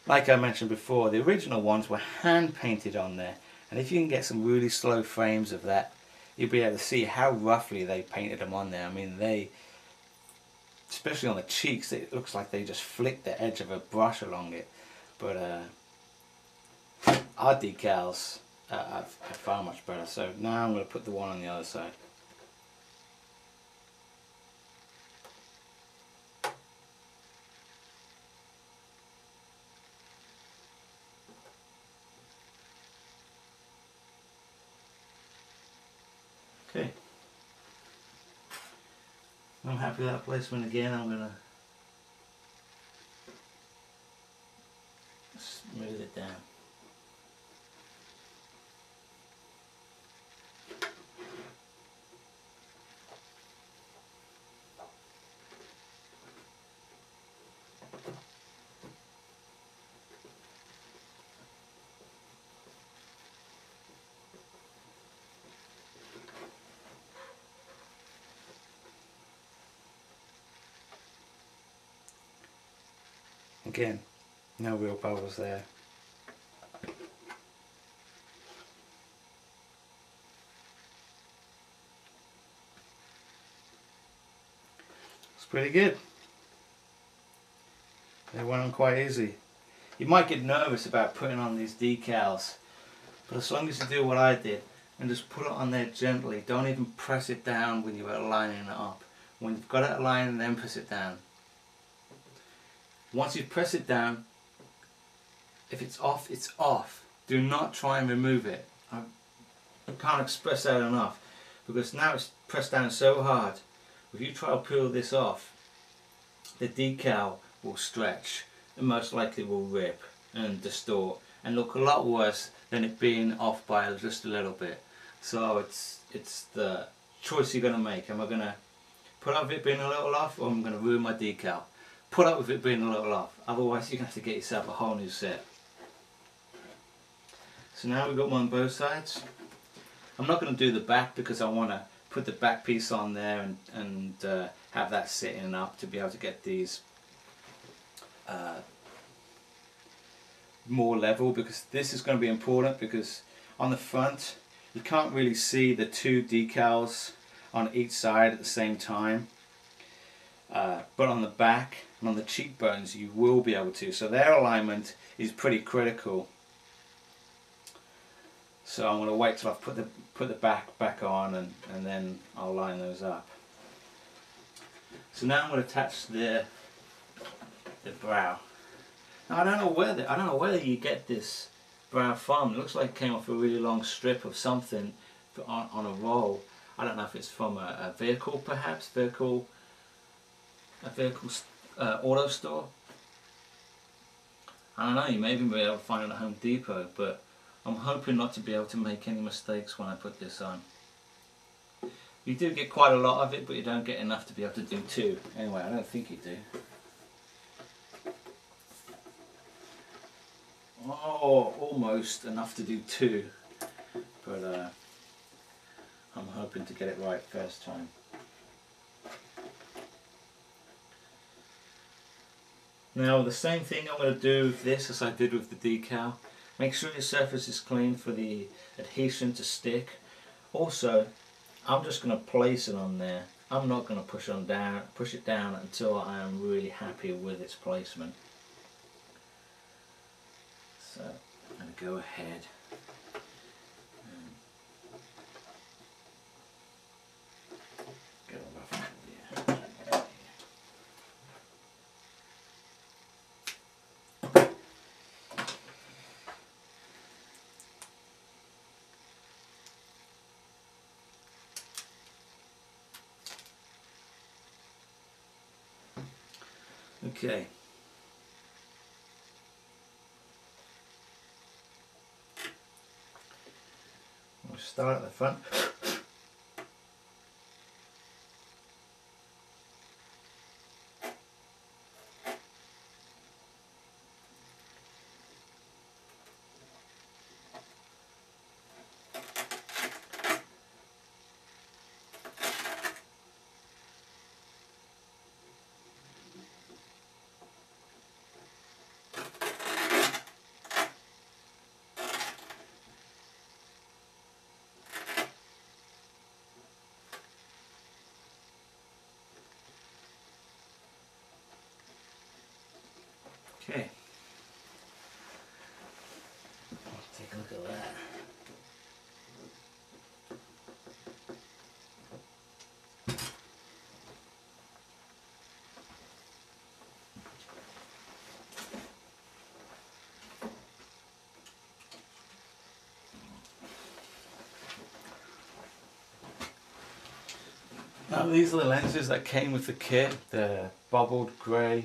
like I mentioned before, the original ones were hand painted on there, and if you can get some really slow frames of that, you'll be able to see how roughly they painted them on there. I mean, they, especially on the cheeks, it looks like they just flicked the edge of a brush along it. But our decals are far much better. So now I'm going to put the one on the other side. Okay, I'm happy with that placement again. I'm going to smooth it down. Again, no real bubbles there. It's pretty good. They went on quite easy. You might get nervous about putting on these decals, but as long as you do what I did and just put it on there gently, don't even press it down when you're lining it up. When you've got it aligned, then press it down. Once you press it down, if it's off, it's off. Do not try and remove it. I can't express that enough, because now it's pressed down so hard. If you try to peel this off, the decal will stretch and most likely will rip and distort and look a lot worse than it being off by just a little bit. So it's the choice you're going to make. Am I going to put up with it being a little off, or am I going to ruin my decal? Put up with it being a little off, otherwise you're going to have to get yourself a whole new set. So now we've got one on both sides. I'm not going to do the back because I want to put the back piece on there and have that sitting up to be able to get these more level, because this is going to be important, because on the front you can't really see the two decals on each side at the same time, but on the back and on the cheekbones you will be able to, so their alignment is pretty critical. So I'm going to wait till I've put the back on, and then I'll line those up. So now I'm going to attach the brow. Now I don't know whether you get this brow from. It looks like it came off a really long strip of something on a roll. I don't know if it's from a vehicle, perhaps a vehicle auto store. I don't know. You may even be able to find it at Home Depot, but I'm hoping not to be able to make any mistakes when I put this on. You do get quite a lot of it, but you don't get enough to be able to do two. Anyway, I don't think you do. Oh, almost enough to do two, but I'm hoping to get it right first time. Now the same thing I'm going to do with this as I did with the decal. Make sure your surface is clean for the adhesion to stick. Also, I'm just going to place it on there. I'm not going to push it down until I am really happy with its placement. So I'm going to go ahead and get a rough idea. Okay. We'll start at the front. Okay. Take a look at that. Now these are the lenses that came with the kit, the bobbled grey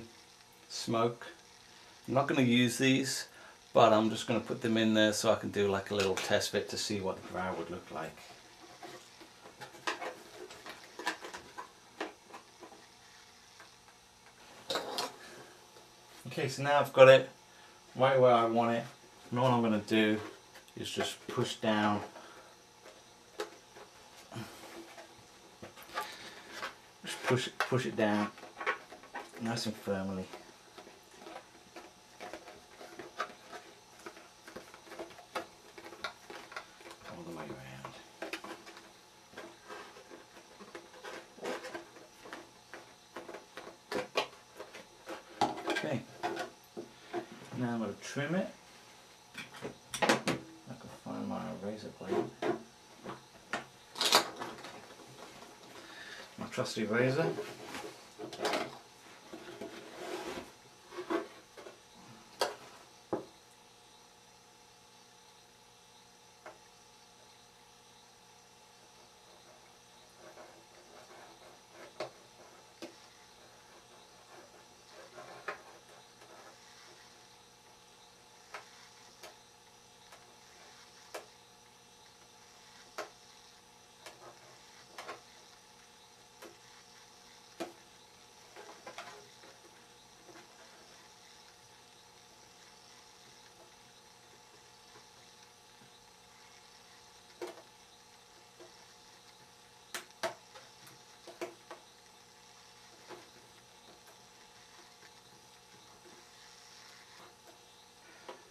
smoke. I'm not going to use these, but I'm just going to put them in there so I can do like a little test fit to see what the brow would look like. Okay, so now I've got it right where I want it, and all I'm going to do is just push down. Just push it down nice and firmly. All the way around. Okay, now I'm going to trim it. I can find my razor blade. My trusty razor.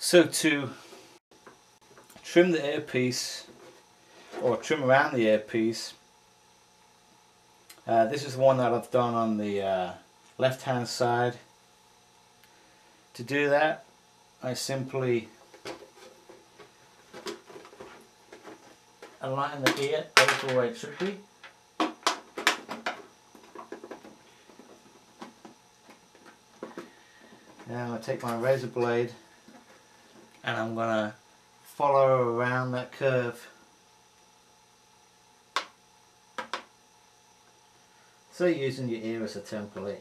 So to trim the earpiece, or trim around the earpiece, this is the one that I've done on the left hand side. To do that, I simply align the ear over where it should be. Now I'm going to take my razor blade and I'm going to follow around that curve. So you're using your ear as a template.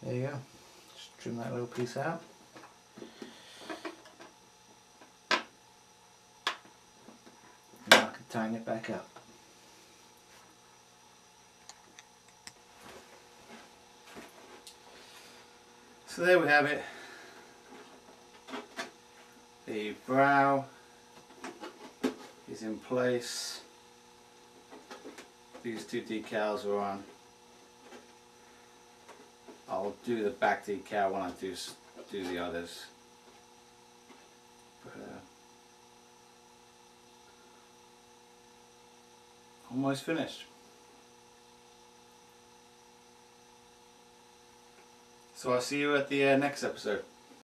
There you go. Just trim that little piece out. Now I can tighten it back up. So there we have it. The brow is in place. These two decals are on. I'll do the back decal when I do the others. But, almost finished. So I'll see you at the next episode.